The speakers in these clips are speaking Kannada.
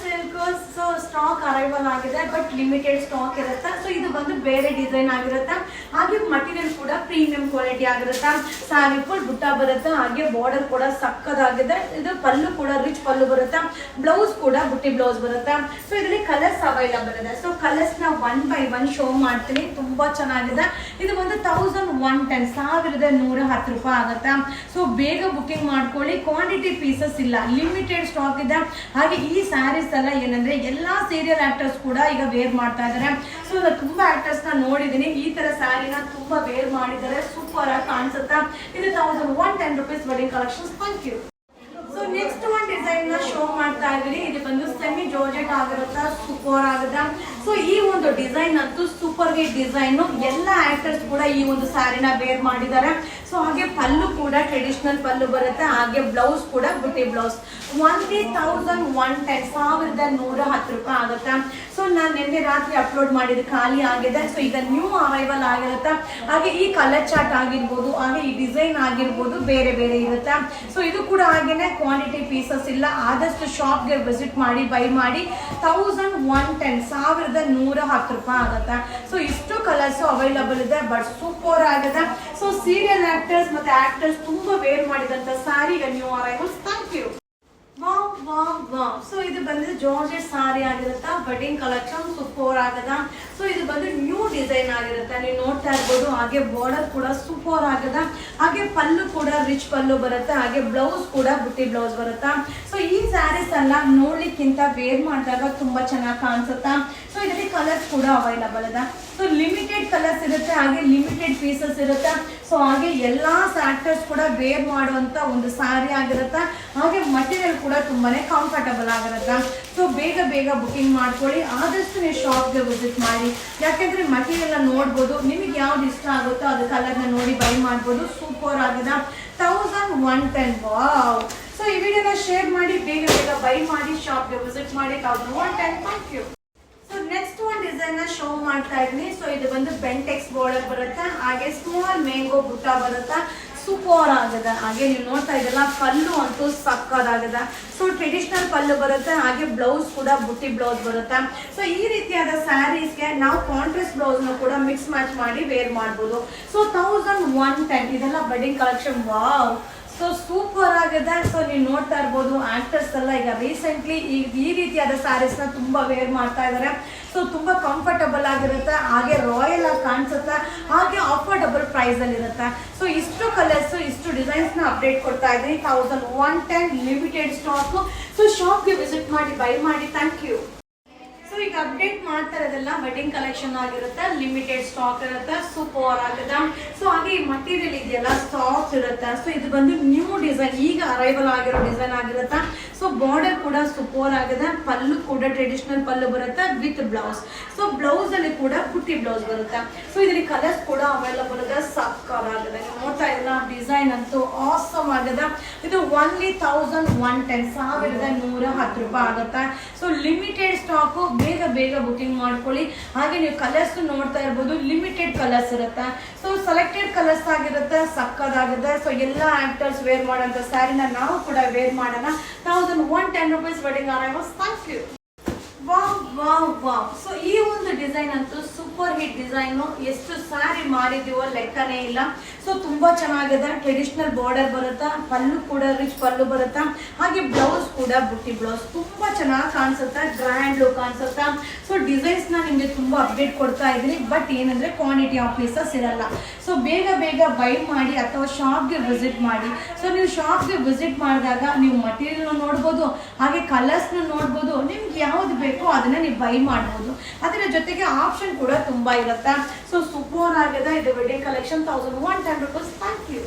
ಸಿಲ್ಕ್ ಸೊ ಸ್ಟಾಕ್ ಅರೈವಲ್ ಆಗಿದೆ, ಬಟ್ ಲಿಮಿಟೆಡ್ ಸ್ಟಾಕ್ ಇರುತ್ತೆ. ಸೊ ಇದು ಬಂದು ಬೇರೆ ಡಿಸೈನ್ ಆಗಿರುತ್ತೆ. ಹಾಗೆ ಮಟೀರಿಯಲ್ ಕೂಡ ಪ್ರೀಮಿಯಂ ಕ್ವಾಲಿಟಿ ಆಗಿರುತ್ತೆ. ಸ್ಯಾರಿ ಫುಲ್ ಬುಟ್ಟ ಬರುತ್ತೆ. ಹಾಗೆ ಬಾರ್ಡರ್ ಕೂಡ ಸಕ್ಕದಾಗಿದೆ. ಇದು ಪಲ್ಲು ಕೂಡ ರಿಚ್ ಪಲ್ಲು ಬರುತ್ತೆ. ಬ್ಲೌಸ್ ಕೂಡ ಬುಟ್ಟಿ ಬ್ಲೌಸ್ ಬರುತ್ತೆ. ಸೊ ಇದರಲ್ಲಿ ಕಲರ್ಸ್ ಅವೈಲಬಲ್ ಇದೆ. ಸೊ ಕಲರ್ಸ್ ನ 1 by 1 ಶೋ ಮಾಡ್ತೀನಿ. ತುಂಬಾ ಚೆನ್ನಾಗಿದೆ. ಇದು ಒಂದು 1110 ರೂಪಾಯಿ ಆಗುತ್ತೆ. ಸೊ ಬೇಗ ಬುಕಿಂಗ್ ಮಾಡ್ಕೊಳ್ಳಿ. ಕ್ವಾಂಟಿಟಿ ಪೀಸಸ್ ಇಲ್ಲ, ಲಿಮಿಟೆಡ್ ಸ್ಟಾಕ್ ಇದೆ. ಹಾಗೆ ಈ ಸ್ಯಾರೀಸ್ ಎಲ್ಲ ಏನಂದ್ರೆ ಎಲ್ಲಾ ಸೀರಿಯಲ್ ಆಕ್ಟರ್ಸ್ ಕೂಡ ಈಗ ವೇರ್ ಮಾಡ್ತಾ ಇದಾರೆ. ಸೊ ತುಂಬಾ ಆಕ್ಟರ್ಸ್ ನ ನೋಡಿದೀನಿ, ಈ ತರ ಸ್ಯಾರಿನ ತುಂಬಾ ವೇರ್ ಮಾಡಿದ್ದಾರೆ. ಸೂಪರ್ ಆಗಿ ಕಾಣಿಸುತ್ತಾ. ಇದು 1110 rupees wedding collections. Thank you. So next ಒಂದು ಡಿಸೈನ್ ನ ಶೋ ಮಾಡ್ತಾ ಇದೀನಿ. ಇದು ಬಂದು ಸೆಮಿ ಜಾರ್ಜೆಟ್ ಆಗಿರುತ್ತೆ. ಸೂಪರ್ ಆಗುತ್ತೆ. ಸೊ ಈ ಒಂದು ಡಿಸೈನ್ ಅಂತೂ ಸೂಪರ್ ಗೆ ಡಿಸೈನ್. ಎಲ್ಲ ಆಕ್ಟರ್ಸ್ ಕೂಡ ಈ ಒಂದು ಸ್ಯಾರಿನ ವೇರ್ ಮಾಡಿದ್ದಾರೆ. ಸೊ ಹಾಗೆ ಪಲ್ಲು ಕೂಡ ಟ್ರೆಡಿಷನಲ್ ಪಲ್ಲು ಬರುತ್ತೆ. ಹಾಗೆ ಬ್ಲೌಸ್ ಕೂಡ ಬುಟ್ಟಿ ಬ್ಲೌಸ್. 1110 ರೂಪಾಯಿ ಆಗುತ್ತೆ. ಸೊ ನಾನು ನಿನ್ನೆ ರಾತ್ರಿ ಅಪ್ಲೋಡ್ ಮಾಡಿದ ಖಾಲಿ ಆಗಿದೆ. ಸೊ ಈಗ ನ್ಯೂ ಅರೈವಲ್ ಆಗಿರುತ್ತೆ. ಹಾಗೆ ಈ ಕಲರ್ ಚಾರ್ಟ್ ಆಗಿರ್ಬೋದು, ಹಾಗೆ ಈ ಡಿಸೈನ್ ಆಗಿರ್ಬೋದು, ಬೇರೆ ಬೇರೆ ಇರುತ್ತೆ. ಸೊ ಇದು ಕೂಡ ಹಾಗೇನೆ ಕ್ವಾಂಟಿಟಿ ಪೀಸಸ್ ಇಲ್ಲ. ಆದಷ್ಟು ಶಾಪ್ಗೆ ವಿಸಿಟ್ ಮಾಡಿ ಬೈ ಮಾಡಿ. 1110 ರೂಪಾಯಿ ಆಗುತ್ತೆ. ಸೊ ಇಷ್ಟು ಕಲರ್ಸ್ ಅವೈಲಬಲ್ ಇದೆ, ಬಟ್ ಸೂಪರ್ ಆಗಿದೆ. ಸೊ ಸೀರಿಯಲ್ ಆಕ್ಟರ್ಸ್ ಮತ್ತೆ ಆಕ್ಟರ್ಸ್ ತುಂಬಾ ವೇರ್ ಮಾಡಿದಂತ sari new arrivals. Thank you. Wow wow wow. So ಇದು ಬಂದು ಜಾರ್ಜೆಟ್ ಸಾರಿ ಆಗಿರುತ್ತೆ. ವೆಡ್ಡಿಂಗ್ ಕಲೆಕ್ಷನ್ ಸೂಪರ್ ಆಗದ. ಸೊ ಇದು ಬಂದು ನ್ಯೂ ಡಿಸೈನ್ ಆಗಿರುತ್ತೆ. ನೀವು ನೋಡ್ತಾ ಇರ್ಬೋದು. ಹಾಗೆ ಬಾರ್ಡರ್ ಕೂಡ ಸೂಪರ್ ಆಗದ. ಹಾಗೆ ಪಲ್ಲು ಕೂಡ ರಿಚ್ ಪಲ್ಲು ಬರುತ್ತೆ. ಹಾಗೆ ಬ್ಲೌಸ್ ಕೂಡ ಬುಟ್ಟಿ ಬ್ಲೌಸ್ ಬರುತ್ತೆ. ಸೊ ಈ ಸ್ಯಾರೀಸ್ ಎಲ್ಲ ನೋಡ್ಲಿಕ್ಕಿಂತ ವೇರ್ ಮಾಡಿದಾಗ ತುಂಬಾ ಚೆನ್ನಾಗಿ ಕಾಣಿಸುತ್ತಾ. ಸೊ ಇದರಲ್ಲಿ ಕಲರ್ಸ್ ಕೂಡ ಅವೈಲಬಲ್ ಇದೆ. ಸೊ ಲಿಮಿಟೆಡ್ ಕಲರ್ಸ್ ಇರುತ್ತೆ. ಹಾಗೆ ಲಿಮಿಟೆಡ್ ಪೀಸಸ್ ಇರುತ್ತೆ. ಸೊ ಹಾಗೆ ಎಲ್ಲಾ ಆಕ್ಟರ್ಸ್ ಕೂಡ ವೇರ್ ಮಾಡುವಂತ ಒಂದು ಸ್ಯಾರಿ ಆಗಿರುತ್ತೆ. ಹಾಗೆ ಮಟೀರಿಯಲ್ ಕೂಡ ತುಂಬಾನೇ ಕಂಫರ್ಟಬಲ್ ಆಗಿರುತ್ತೆ. ಸೊ ಬೇಗ ಬೇಗ ಬುಕಿಂಗ್ ಮಾಡ್ಕೊಳ್ಳಿ. ಆದಷ್ಟು ನೀವು ಶಾಪ್ಗೆ ವಿಸಿಟ್ ಮಾಡಿ. ಯಾಕೆಂದ್ರೆ ಮಟೀರಿಯಲ್ ನೋಡ್ಬೋದು. ನಿಮಗೆ ಯಾವ್ದು ಇಷ್ಟ ಆಗುತ್ತೋ ಅದು ಕಲರ್ನ ನೋಡಿ ಬೈ ಮಾಡ್ಬೋದು. ಸೂಪರ್ ಆಗಿದೆ. 1110. ವಾವ್. ಸೊ ಈ ವಿಡಿಯೋನ ಶೇರ್ ಮಾಡಿ, ಬೇಗ ಬೇಗ ಬೈ ಮಾಡಿ, ಶಾಪ್ಗೆ ವಿಸಿಟ್ ಮಾಡಿ. 1110. Thank you. ಸೊ ನೆಕ್ಸ್ಟ್ ಒಂದು ಡಿಸೈನ್ ನ ಶೋ ಮಾಡ್ತಾ ಇದೀನಿ. ಸೊ ಇದು ಬಂದು ಬೆಂಟೆಕ್ಸ್ ಬಾರ್ಡರ್ ಬರುತ್ತೆ. ಹಾಗೆ ಸ್ಮಾಲ್ ಮ್ಯಾಂಗೋ ಬುಟ್ಟ ಬರುತ್ತೆ. ಸೂಪರ್ ಆಗಿದೆ. ಹಾಗೆ ನೀವು ನೋಡ್ತಾ ಇದ್ದಲ್ಲ, ಪಲ್ಲು ಅಂತೂ ಸಕ್ಕದಾಗಿದೆ. ಸೊ ಟ್ರೆಡಿಷನಲ್ ಪಲ್ಲು ಬರುತ್ತೆ. ಹಾಗೆ ಬ್ಲೌಸ್ ಕೂಡ ಬುಟ್ಟಿ ಬ್ಲೌಸ್ ಬರುತ್ತೆ. ಸೊ ಈ ರೀತಿಯಾದ ಸ್ಯಾರೀಸ್ಗೆ ನಾವು ಕಾಂಟ್ರಾಸ್ಟ್ ಬ್ಲೌಸ್ ನ ಕೂಡ ಮಿಕ್ಸ್ ಮ್ಯಾಚ್ ಮಾಡಿ ವೇರ್ ಮಾಡಬಹುದು. ಸೊ 1110 ಇದೆಲ್ಲ wedding collection. Wow. So super ಆಗಿದೆ. ಸೊ ನೀವು ನೋಡ್ತಾ ಇರ್ಬೋದು, ಆಕ್ಟರ್ಸ್ ಎಲ್ಲ ಈಗ ರೀಸೆಂಟ್ಲಿ ಈ ರೀತಿಯಾದ ಸ್ಯಾರೀಸ್ ನ ತುಂಬಾ ವೇರ್ ಮಾಡ್ತಾ ಇದಾರೆ. ಸೊ ತುಂಬಾ ಕಂಫರ್ಟಬಲ್ ಆಗಿರುತ್ತೆ. ಹಾಗೆ ರಾಯಲ್ ಆಗಿ ಕಾಣಿಸುತ್ತೆ. ಹಾಗೆ ಅಫೋರ್ಡಬಲ್ ಪ್ರೈಸ್ ಅಲ್ಲಿ ಇರುತ್ತೆ. ಸೊ ಇಷ್ಟು ಕಲರ್ಸ್, ಇಷ್ಟು ಡಿಸೈನ್ಸ್ ನ ಅಪ್ಡೇಟ್ ಕೊಡ್ತಾ ಇದ್ದೀನಿ. 1110 ಲಿಮಿಟೆಡ್ ಸ್ಟಾಕ್. ಸೊ ಶಾಪ್ಗೆ ವಿಸಿಟ್ ಮಾಡಿ ಬೈ ಮಾಡಿ. Thank you. ಸೊ ಈಗ ಅಪ್ಡೇಟ್ ಮಾಡ್ತಾ ಇರೋದೆಲ್ಲ ವೆಡ್ಡಿಂಗ್ ಕಲೆಕ್ಷನ್ ಆಗಿರುತ್ತೆ. ಲಿಮಿಟೆಡ್ ಸ್ಟಾಕ್ ಇರುತ್ತೆ. ಸೂಪರ್ ಆಗಿದೆ. ಸೊ ಹಾಗೆ ಈ ಮಟೀರಿಯಲ್ ಇದೆಯಲ್ಲ ಸಾಫ್ಟ್ ಇರುತ್ತೆ. ಸೊ ಇದು ಬಂದು ನ್ಯೂ ಡಿಸೈನ್, ಈಗ ಅರೈವಲ್ ಆಗಿರೋ ಡಿಸೈನ್ ಆಗಿರುತ್ತೆ. ಸೊ ಬಾರ್ಡರ್ ಕೂಡ ಸೂಪರ್ ಆಗಿದೆ. ಪಲ್ಲು ಕೂಡ ಟ್ರೆಡಿಷನಲ್ ಪಲ್ಲು ಬರುತ್ತೆ ವಿತ್ ಬ್ಲೌಸ್. ಸೊ ಬ್ಲೌಸ್ ಅಲ್ಲಿ ಕೂಡ ಬುಟ್ಟಿ ಬ್ಲೌಸ್ ಬರುತ್ತೆ. ಸೊ ಇದರಲ್ಲಿ ಕಲರ್ಸ್ ಕೂಡ ಅವೈಲಬಲ್ ಇದೆ. ಸಕ್ಕತ್ತಾಗಿದೆ. ನೀವು ನೋಡ್ತಾ ಇರಲ್ಲ, ಡಿಸೈನ್ ಅಂತೂ ಆಸಮ್ ಆಗಿದೆ. ಇದು ಓನ್ಲಿ 1110 ರೂಪಾಯಿ ಆಗುತ್ತೆ. So limited stock. ಬೇಗ ಬೇಗ ಬುಕಿಂಗ್ ಮಾಡ್ಕೊಳ್ಳಿ. ಹಾಗೆ ನೀವು ಕಲರ್ಸ್ ನೋಡ್ತಾ ಇರ್ಬೋದು, ಲಿಮಿಟೆಡ್ ಕಲರ್ಸ್ ಇರುತ್ತೆ. ಸೊ ಸೆಲೆಕ್ಟೆಡ್ ಕಲರ್ಸ್ ಆಗಿರುತ್ತೆ. ಸಕ್ಕದಾಗಿದೆ. ಸೊ ಎಲ್ಲ ಆಕ್ಟರ್ಸ್ ವೇರ್ ಮಾಡೋಂಥ ಸ್ಯಾರಿನ ನಾವು ಕೂಡ ವೇರ್ ಮಾಡೋಣ. 1110 rupees wedding arrivals. Thank you. Wow wow wow. So ಈ ಒಂದು ಡಿಸೈನ್ ಅಂತೂ ಸೂಪರ್ ಹಿಟ್ ಡಿಸೈನ್. ಎಷ್ಟು ಸ್ಯಾರಿ ಮಾಡಿದೀವೋ ಲೆಕ್ಕನೇ ಇಲ್ಲ. ಸೊ ತುಂಬಾ ಚೆನ್ನಾಗಿದೆ. ಟ್ರೆಡಿಷನಲ್ ಬಾರ್ಡರ್ ಬರುತ್ತಾ, ಪಲ್ಲು ಕೂಡ ರಿಚ್ ಪಲ್ಲು ಬರುತ್ತಾ. ಹಾಗೆ ಬ್ಲೌಸ್ ಕೂಡ ಬುಟ್ಟಿ ಬ್ಲೌಸ್. ತುಂಬಾ ಚೆನ್ನಾಗಿ ಕಾಣಿಸುತ್ತಾ, ಗ್ರ್ಯಾಂಡ್ ಲುಕ್ ಕಾಣಿಸುತ್ತಾ. ಸೊ ಡಿಸೈನ್ಸ್ ನ ನಿಮ್ಗೆ ತುಂಬಾ ಅಪ್ಡೇಟ್ ಕೊಡ್ತಾ ಇದೀನಿ. ಬಟ್ ಏನಂದ್ರೆ ಕ್ವಾಂಟಿಟಿ ಆಫ್ ಪೀಸಸ್ ಇರಲ್ಲ. ಸೊ ಬೇಗ ಬೇಗ ಬೈ ಮಾಡಿ ಅಥವಾ ಶಾಪ್ಗೆ ವಿಸಿಟ್ ಮಾಡಿ. ಸೊ ನೀವು ಶಾಪ್ಗೆ ವಿಸಿಟ್ ಮಾಡಿದಾಗ ನೀವು ಮಟೀರಿಯಲ್ ನೋಡ್ಬೋದು, ಹಾಗೆ ಕಲರ್ಸ್ ನೋಡ್ಬೋದು. ನಿಮ್ಗೆ ಯಾವ್ದು ಬೇಕೋ ಅದನ್ನ ನೀವು ಬೈ ಮಾಡಬಹುದು. ಅದರ ಜೊತೆಗೆ ಆಪ್ಷನ್ ಕೂಡ ತುಂಬಾ ಇರುತ್ತೆ. ಸೊ ಸೂಪರ್ ಆಗಿದೆ. ಇದು wedding collection 1110 rupees. Thank you.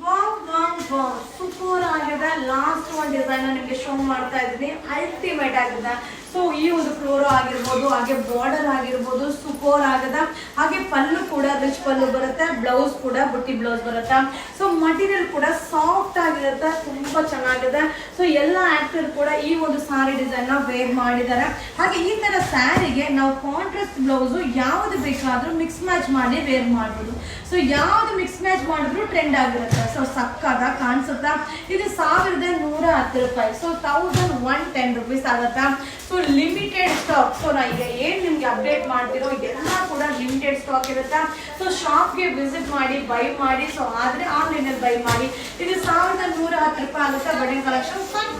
Wow wow wow. Super ಆಗಿದೆ. ಲಾಸ್ಟ್ ಒಂದು ಡಿಸೈನ್ ನಿಮಗೆ ಶೋ ಮಾಡ್ತಾ ಇದ್ದೀನಿ. ಅಲ್ಟಿಮೇಟ್ ಆಗಿದೆ. ಸೊ ಸೊ ಈ ಒಂದು ಫ್ಲೋರೋ ಆಗಿರ್ಬೋದು, ಹಾಗೆ ಬಾರ್ಡರ್ ಆಗಿರ್ಬೋದು ಸೂಪರ್ ಆಗದ. ಹಾಗೆ ಪಲ್ಲು ಕೂಡ ರಿಚ್ ಪಲ್ಲು ಬರುತ್ತೆ, ಬ್ಲೌಸ್ ಕೂಡ ಬುಟ್ಟಿ ಬ್ಲೌಸ್ ಬರುತ್ತೆ. ಸೊ ಮಟೀರಿಯಲ್ ಕೂಡ ಸಾಫ್ಟ್ ಆಗಿರುತ್ತೆ, ತುಂಬಾ ಚೆನ್ನಾಗಿದೆ. ಸೊ ಎಲ್ಲ ಆಕ್ಟರ್ ಕೂಡ ಈ ಒಂದು ಸಾರಿ ಡಿಸೈನ್ ನ ವೇರ್ ಮಾಡಿದ್ದಾರೆ. ಹಾಗೆ ಈ ತರ ಸ್ಯಾರಿಗೆ ನಾವು ಕಾಂಟ್ರಾಸ್ಟ್ ಬ್ಲೌಸ್ ಯಾವ್ದು ಬೇಕಾದ್ರೂ ಮಿಕ್ಸ್ ಮ್ಯಾಚ್ ಮಾಡಿ ವೇರ್ ಮಾಡ್ಬೋದು. ಸೊ ಯಾವ್ದು ಮಿಕ್ಸ್ ಮ್ಯಾಚ್ ಮಾಡಿದ್ರು ಟ್ರೆಂಡ್ ಆಗಿರುತ್ತೆ. ಸೊ ಸಕ್ಕದ ಕಾಣಿಸುತ್ತಾ. ಇದು 1110 ರೂಪಾಯಿ. ಸೊ 1110 ರುಪೀಸ್ ಆಗುತ್ತಾ. So limited stock. ಸೊ ನಾ ಈಗ ಏನ್ ನಿಮ್ಗೆ ಅಪ್ಡೇಟ್ ಮಾಡ್ತಿರೋ ಎಲ್ಲ ಕೂಡ ಲಿಮಿಟೆಡ್ ಸ್ಟಾಕ್ ಇರುತ್ತೆ. ಸೊ ಶಾಪ್ಗೆ ವಿಸಿಟ್ ಮಾಡಿ ಬೈ ಮಾಡಿ. ಸೊ ಆದ್ರೆ ಆನ್ಲೈನ್ ಅಲ್ಲಿ ಬೈ ಮಾಡಿ. ಇದು 1110 ರೂಪಾಯಿ ಆಗುತ್ತೆ. Wedding collection. Thank you.